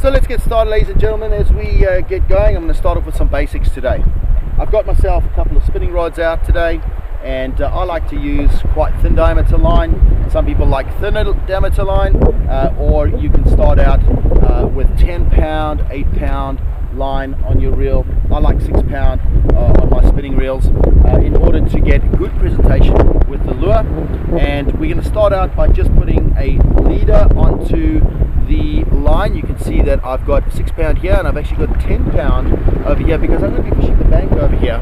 So let's get started, ladies and gentlemen. As we get going, I'm going to start off with some basics today. I've got myself a couple of spinning rods out today, and I like to use quite thin diameter line. Some people like thinner diameter line, or you can start out with 10 pound, 8 pound line on your reel. I like 6 pound on my spinning reels in order to get good presentation with the lure. And we're going to start out by just putting a leader onto the line. You can see that I've got 6 pound here, and I've actually got 10 pound over here because I'm going to be fishing the bank over here,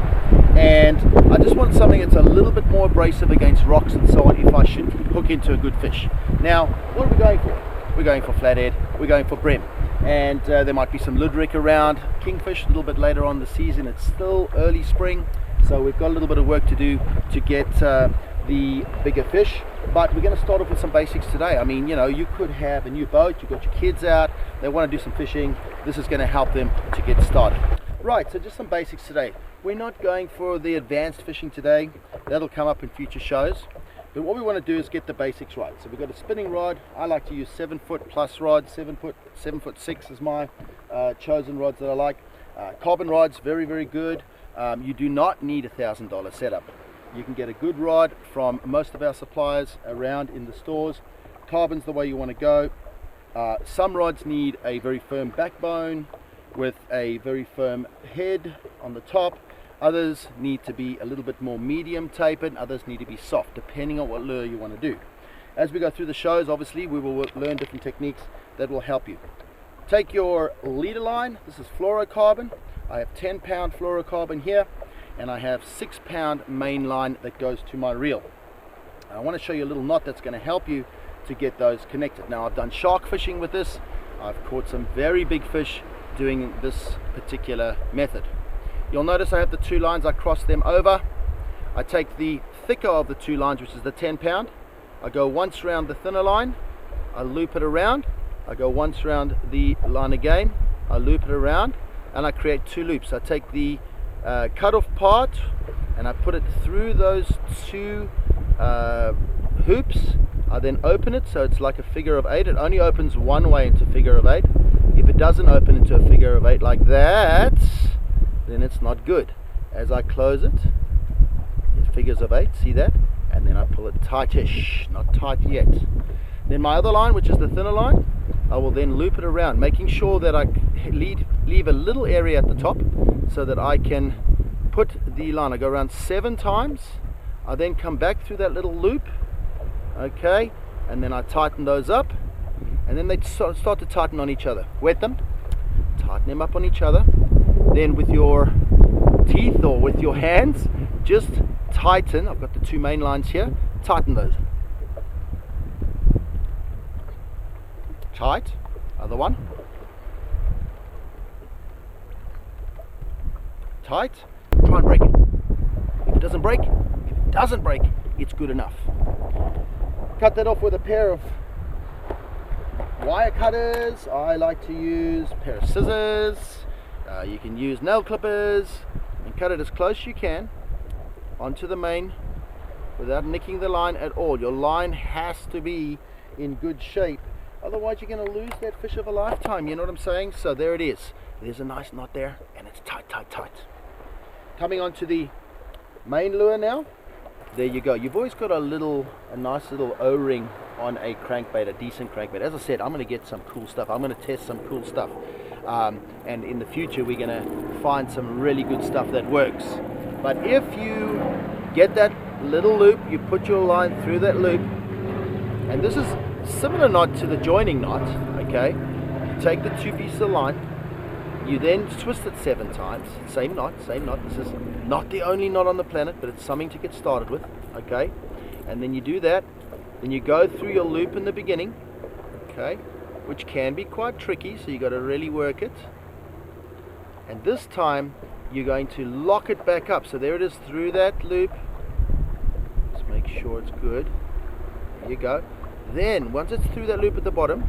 and I just want something that's a little bit more abrasive against rocks and so on if I should hook into a good fish. Now, what are we going for? We're going for flathead, we're going for brim, and there might be some luderick around, kingfish a little bit later on in the season. It's still early spring, so we've got a little bit of work to do to get the bigger fish, but we're going to start off with some basics today. I mean, you know, you could have a new boat, you've got your kids out, they want to do some fishing. This is going to help them to get started. Right, so just some basics today. We're not going for the advanced fishing today. That'll come up in future shows. But what we want to do is get the basics right. So we've got a spinning rod. I like to use 7 foot plus rods. 7 foot 6 is my chosen rods that I like. Carbon rods, very, very good. You do not need $1,000 setup. You can get a good rod from most of our suppliers around in the stores. Carbon's the way you want to go. Some rods need a very firm backbone with a very firm head on the top. Others need to be a little bit more medium tapered. Others need to be soft, depending on what lure you want to do. As we go through the shows, obviously, we will learn different techniques that will help you. Take your leader line. This is fluorocarbon. I have 10 pound fluorocarbon here, and I have 6 pound main line that goes to my reel. And I want to show you a little knot that's going to help you to get those connected. Now, I've done shark fishing with this. I've caught some very big fish doing this particular method. You'll notice I have the 2 lines. I cross them over. I take the thicker of the 2 lines, which is the 10 pound. I go once around the thinner line. I loop it around. I go once around the line again. I loop it around, and I create 2 loops. I take the cut-off part and I put it through those 2 hoops. I then open it so it's like a figure of 8. It only opens one way into figure of 8. If it doesn't open into a figure of 8 like that, then it's not good. As I close it, it figures of 8, see that? And then I pull it tightish, not tight yet. Then my other line, which is the thinner line, I will then loop it around, making sure that I leave a little area at the top so that I can put the line. I go around 7 times. I then come back through that little loop, okay, and then I tighten those up, and then they start to tighten on each other. Wet them, tighten them up on each other. Then with your teeth or with your hands, just tighten. I've got the 2 main lines here. Tighten those. Tight. Other one. Tight. Try and break it. If it doesn't break, it's good enough. Cut that off with a pair of wire cutters. I like to use a pair of scissors. You can use nail clippers and cut it as close as you can onto the main without nicking the line at all. Your line has to be in good shape, otherwise you're going to lose that fish of a lifetime, you know what I'm saying? So there it is. There's a nice knot there, and it's tight, tight, tight. Coming onto the main lure now. There you go. You've always got a nice little O-ring on a crankbait, a decent crankbait. As I said, I'm going to get some cool stuff. I'm going to test some cool stuff. And in the future, we're going to find some really good stuff that works. But if you get that little loop, you put your line through that loop, and this is similar knot to the joining knot, okay? You take the 2 pieces of line, you then twist it 7 times, same knot. This is not the only knot on the planet, but it's something to get started with, okay? And then you do that, then you go through your loop in the beginning, okay, which can be quite tricky, so you got to really work it. And this time you're going to lock it back up. So there it is through that loop. Just make sure it's good. There you go. Then once it's through that loop at the bottom,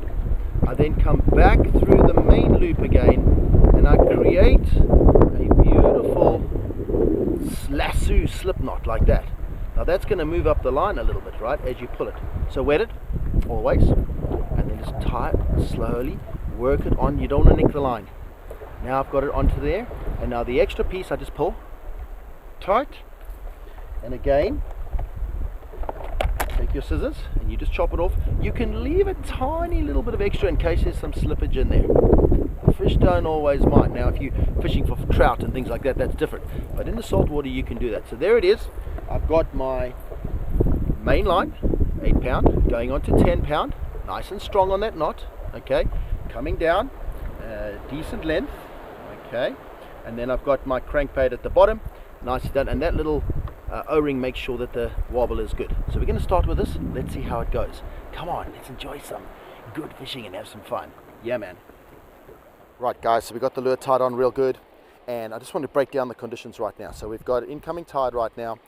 I then come back through the main loop again, and I create a beautiful lasso slip knot like that. Now that's going to move up the line a little bit, right, as you pull it. So wet it always, and then just tie it slowly, work it on. You don't want to nick the line. Now I've got it onto there, and now the extra piece I just pull tight, and again take your scissors and you just chop it off. You can leave a tiny little bit of extra in case there's some slippage in there. The fish don't always mind. Now if you're fishing for trout and things like that, that's different, but in the salt water you can do that. So there it is. I've got my main line, 8 pound, going on to 10 pound, nice and strong on that knot, okay, coming down, decent length, okay, and then I've got my crankbait at the bottom, nicely done, and that little O-ring makes sure that the wobble is good. So we're going to start with this. Let's see how it goes. Come on, let's enjoy some good fishing and have some fun. Yeah, man. Right, guys, so we got the lure tied on real good, and I just want to break down the conditions right now. So we've got incoming tide right now.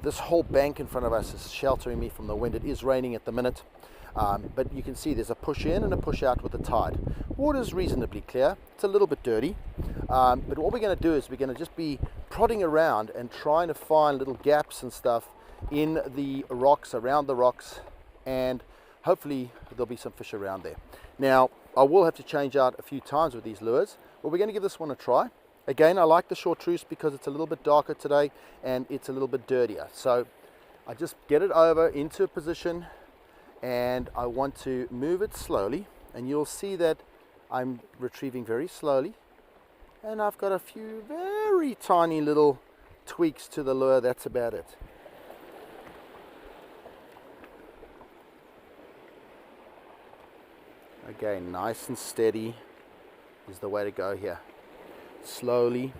This whole bank in front of us is sheltering me from the wind. It is raining at the minute, but you can see there's a push in and a push out with the tide. Water's reasonably clear. It's a little bit dirty, but what we're going to do is we're going to just be prodding around and trying to find little gaps and stuff in the rocks, around the rocks, and hopefully there'll be some fish around there. Now I will have to change out a few times with these lures, but we're going to give this one a try. Again, I like the chartreuse because it's a little bit darker today and it's a little bit dirtier. So I just get it over into a position and I want to move it slowly, and you'll see that I'm retrieving very slowly, and I've got a few very tiny little tweaks to the lure. That's about it. Again, nice and steady is the way to go here. Slowly.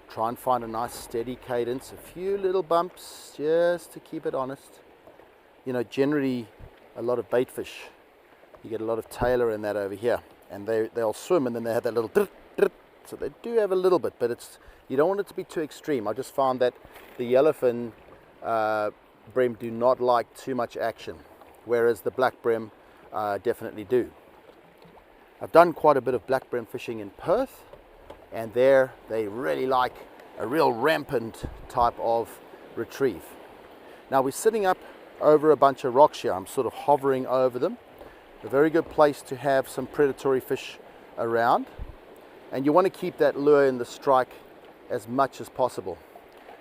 Try and find a nice steady cadence. A few little bumps just to keep it honest. You know, generally a lot of bait fish, you get a lot of tailor in that over here, and they'll swim and then they have that little drip, drip. So they do have a little bit, but you don't want it to be too extreme. I just found that the yellowfin brim do not like too much action, whereas the black brim definitely do. I've done quite a bit of black brim fishing in Perth, and there they really like a real rampant type of retrieve. Now we're sitting up over a bunch of rocks here. I'm sort of hovering over them. A very good place to have some predatory fish around, and you want to keep that lure in the strike as much as possible,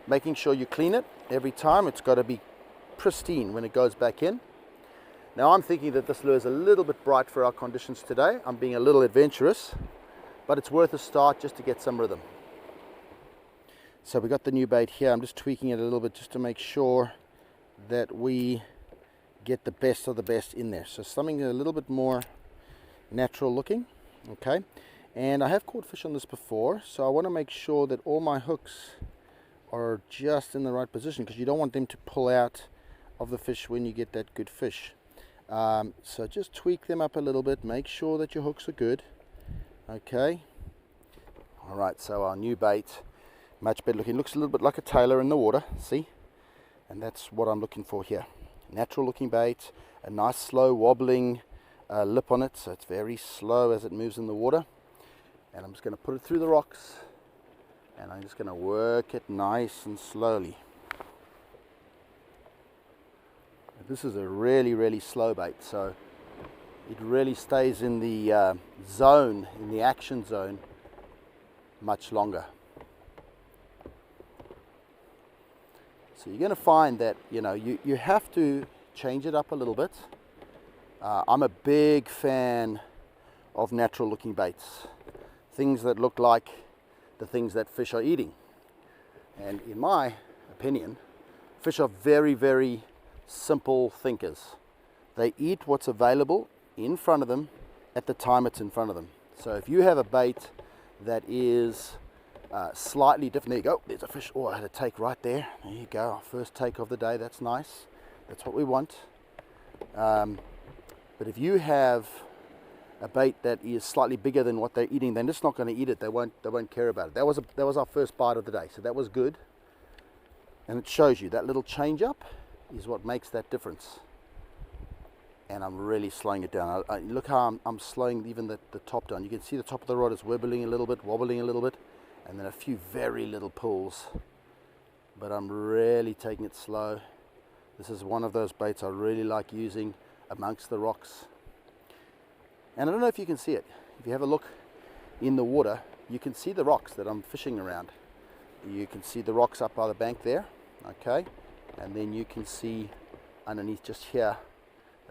making sure you clean it every time. It's got to be pristine when it goes back in. Now I'm thinking that this lure is a little bit bright for our conditions today. I'm being a little adventurous, but it's worth a start just to get some rhythm. So we got the new bait here. I'm just tweaking it a little bit just to make sure that we get the best of the best in there. So something a little bit more natural looking, okay? And I have caught fish on this before, so I want to make sure that all my hooks are just in the right position, because you don't want them to pull out of the fish when you get that good fish. So just tweak them up a little bit, make sure that your hooks are good. Okay, all right, so our new bait, much better looking, looks a little bit like a tailor in the water, see? And that's what I'm looking for here. Natural looking bait, a nice slow wobbling lip on it, so it's very slow as it moves in the water. And I'm just going to put it through the rocks, and I'm just going to work it nice and slowly. This is a really, really slow bait, so it really stays in the zone, in the action zone, much longer. So you're going to find that, you know, you have to change it up a little bit. I'm a big fan of natural looking baits, things that look like the things that fish are eating. And in my opinion, fish are very, very simple thinkers. They eat what's available in front of them at the time it's in front of them. So if you have a bait that is slightly different, there you go, there's a fish. Oh, I had a take right there. There you go, our first take of the day. That's nice, that's what we want. But if you have a bait that is slightly bigger than what they're eating, they're just not going to eat it. They won't care about it. That was our first bite of the day, so that was good. And it shows you that little change up is what makes that difference. And I'm really slowing it down. Look how I'm slowing even the top down. You can see the top of the rod is wibbling a little bit, wobbling a little bit, and then a few very little pulls. But I'm really taking it slow. This is one of those baits I really like using amongst the rocks. And I don't know if you can see it. If you have a look in the water, you can see the rocks that I'm fishing around. You can see the rocks up by the bank there, okay? And then you can see underneath just here,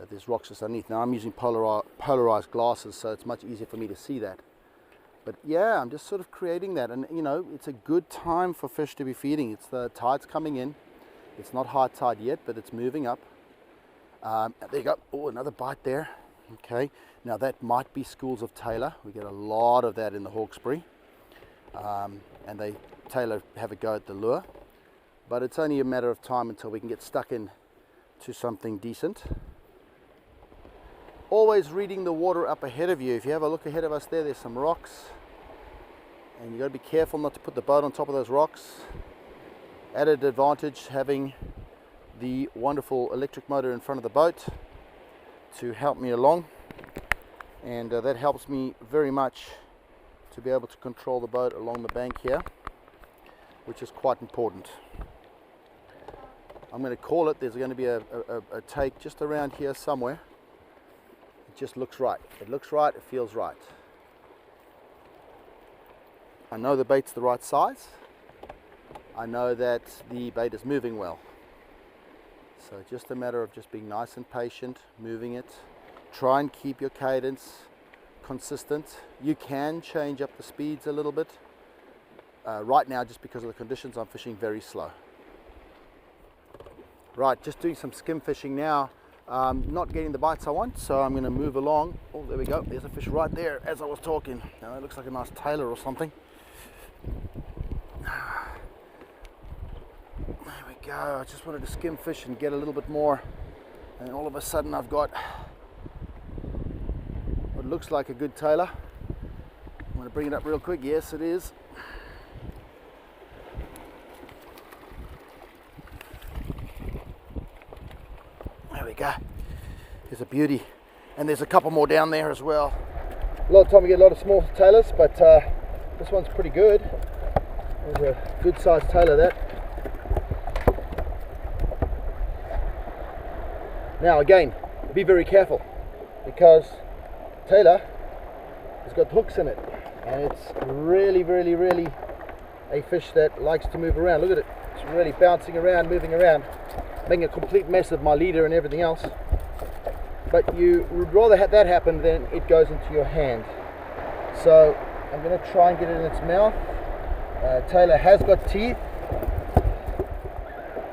there's rocks just underneath. Now I'm using polarized glasses, so it's much easier for me to see that. But yeah, I'm just sort of creating that. And you know, it's a good time for fish to be feeding. It's the tide's coming in. It's not high tide yet, but it's moving up. There you go. Oh, another bite there. Okay, now that might be schools of tailor. We get a lot of that in the Hawkesbury, and they tailor have a go at the lure, but it's only a matter of time until we can get stuck in to something decent. Always reading the water up ahead of you. If you have a look ahead of us there's some rocks, and you got to be careful not to put the boat on top of those rocks. Added advantage having the wonderful electric motor in front of the boat to help me along, and that helps me very much to be able to control the boat along the bank here, which is quite important. I'm going to call it. There's going to be a take just around here somewhere. It just looks right. It looks right, it feels right. I know the bait's the right size. I know that the bait is moving well. So just a matter of just being nice and patient, moving it. Try and keep your cadence consistent. You can change up the speeds a little bit. Right now, just because of the conditions, I'm fishing very slow. Right, just doing some skim fishing now. Not getting the bites I want, so I'm going to move along. Oh, there we go. There's a fish right there as I was talking. Now that looks like a nice tailor or something. There we go. I just wanted to skim fish and get a little bit more, and all of a sudden I've got what looks like a good tailor. I'm going to bring it up real quick. Yes, it is. There we go. There's a beauty, and there's a couple more down there as well. A lot of time we get a lot of small tailors, but this one's pretty good. There's a good sized tailor that. Now again, be very careful, because tailor has got hooks in it, and it's really a fish that likes to move around. Look at it, it's really bouncing around, moving around, making a complete mess of my leader and everything else. But you would rather have that happen than it goes into your hand. So I'm going to try and get it in its mouth. Tailor has got teeth.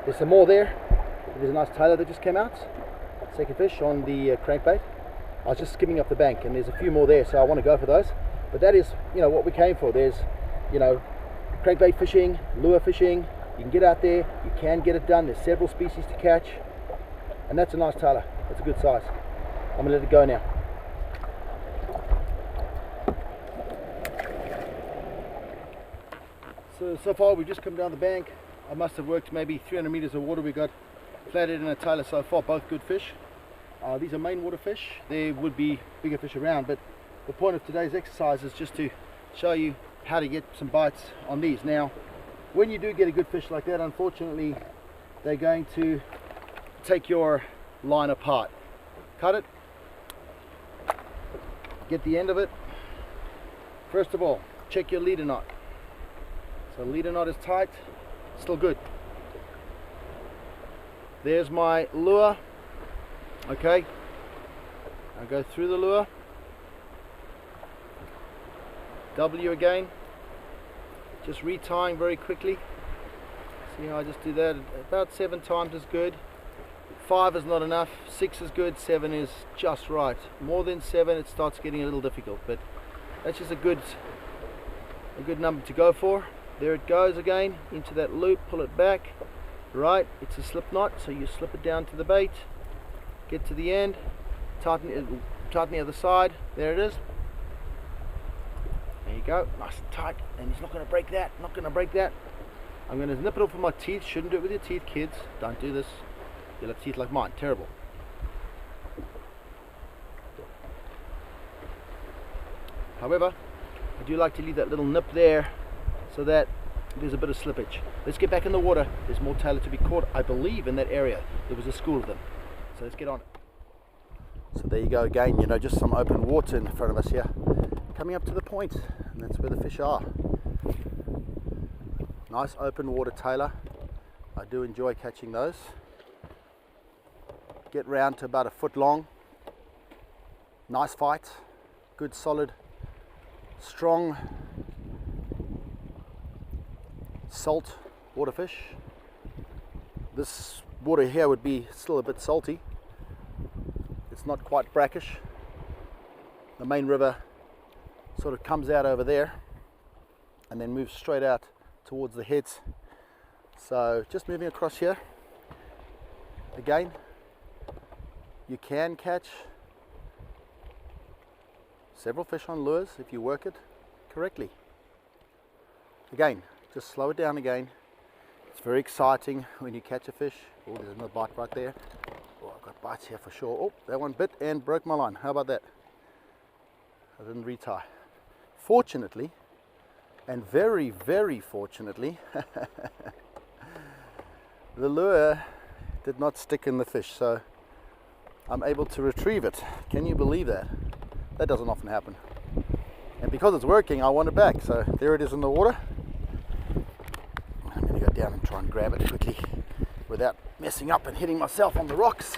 There's some more there. There's a nice tailor that just came out. Second fish on the crankbait. I was just skimming up the bank, and there's a few more there, so I want to go for those. But that is, you know, what we came for. There's, you know, crankbait fishing, lure fishing. You can get out there, you can get it done. There's several species to catch, and that's a nice tailor. That's a good size. I'm gonna let it go now. So far we've just come down the bank. I must have worked maybe 300 meters of water. We got flathead and a tailor so far, both good fish. These are main water fish. There would be bigger fish around, but the point of today's exercise is just to show you how to get some bites on these. Now, when you do get a good fish like that, unfortunately, they're going to take your line apart. Cut it, get the end of it. First of all, check your leader knot. So leader knot is tight, still good. There's my lure. Okay, I'll go through the lure. W again, just retying very quickly. See how I just do that? About 7 times is good. 5 is not enough, 6 is good, 7 is just right. More than 7 it starts getting a little difficult, but that's just a good number to go for. There it goes again, into that loop, pull it back. Right, it's a slip knot, so you slip it down to the bait, get to the end, tighten the other side, there it is. There you go, nice and tight, and it's not going to break that, not going to break that. I'm going to nip it off with my teeth. Shouldn't do it with your teeth, kids, don't do this. You'll have teeth like mine, terrible. However, I do like to leave that little nip there so that there's a bit of slippage. Let's get back in the water. There's more tailor to be caught, I believe, in that area. There was a school of them. So let's get on it. So there you go again, you know, just some open water in front of us here. Coming up to the point, and that's where the fish are. Nice open water tailor. I do enjoy catching those. Get round to about a foot long. Nice fight. Good, solid, strong salt water fish. This water here would be still a bit salty. It's not quite brackish. The main river sort of comes out over there and then moves straight out towards the heads. So just moving across here. Again, you can catch several fish on lures if you work it correctly. Again, just slow it down again. It's very exciting when you catch a fish. Oh, there's another bite right there. Oh, I've got bites here for sure. Oh, that one bit and broke my line. How about that? I didn't retie. Fortunately, and very, very fortunately, the lure did not stick in the fish, so I'm able to retrieve it. Can you believe that? That doesn't often happen. And because it's working, I want it back. So there it is in the water. I'm going to go down and try and grab it quickly without messing up and hitting myself on the rocks.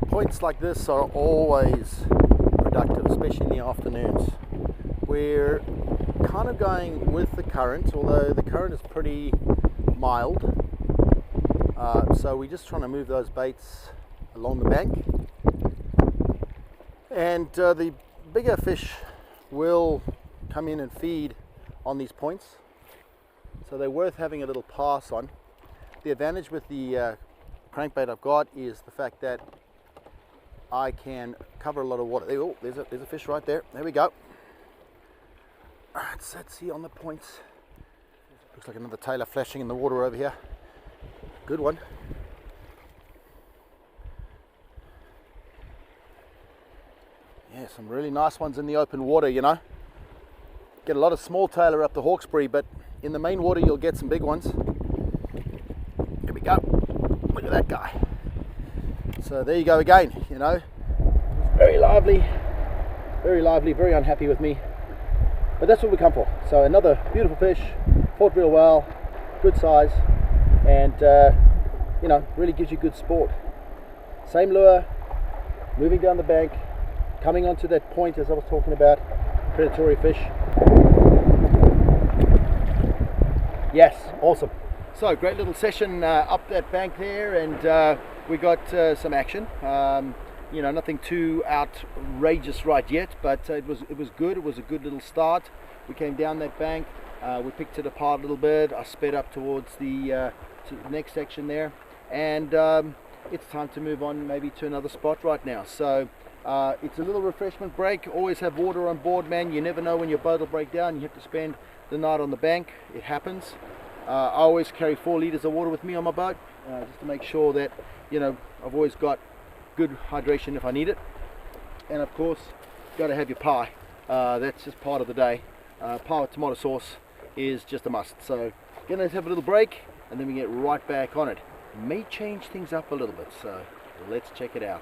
Points like this are always productive, especially in the afternoons. We're kind of going with the current, although the current is pretty mild. So we're just trying to move those baits along the bank. And the bigger fish will come in and feed on these points. So they're worth having a little pass on. The advantage with the crankbait I've got is the fact that I can cover a lot of water. Oh, there's a fish right there. There we go. Let's see on the points. Looks like another tailor flashing in the water over here. Good one. Yeah, some really nice ones in the open water, you know. Get a lot of small tailor up the Hawkesbury, but in the main water you'll get some big ones. Here we go. Look at that guy. So there you go again, you know. Very lively, very unhappy with me. But that's what we come for. So another beautiful fish, fought real well, good size, and you know, really gives you good sport. Same lure, moving down the bank, coming onto that point as I was talking about, predatory fish. Yes, awesome. So great little session up that bank there, and we got some action. You know, nothing too outrageous right yet, but it was good. It was a good little start. We came down that bank, we picked it apart a little bit. I sped up towards the next section there, and it's time to move on maybe to another spot right now. So it's a little refreshment break. Always have water on board, man. You never know when your boat will break down. You have to spend the night on the bank. It happens. I always carry 4 liters of water with me on my boat, just to make sure that, you know, I've always got good hydration if I need it. And of course, got to have your pie. That's just part of the day. Pie with tomato sauce is just a must. So gonna have a little break, and then we get right back on it. May change things up a little bit, so let's check it out.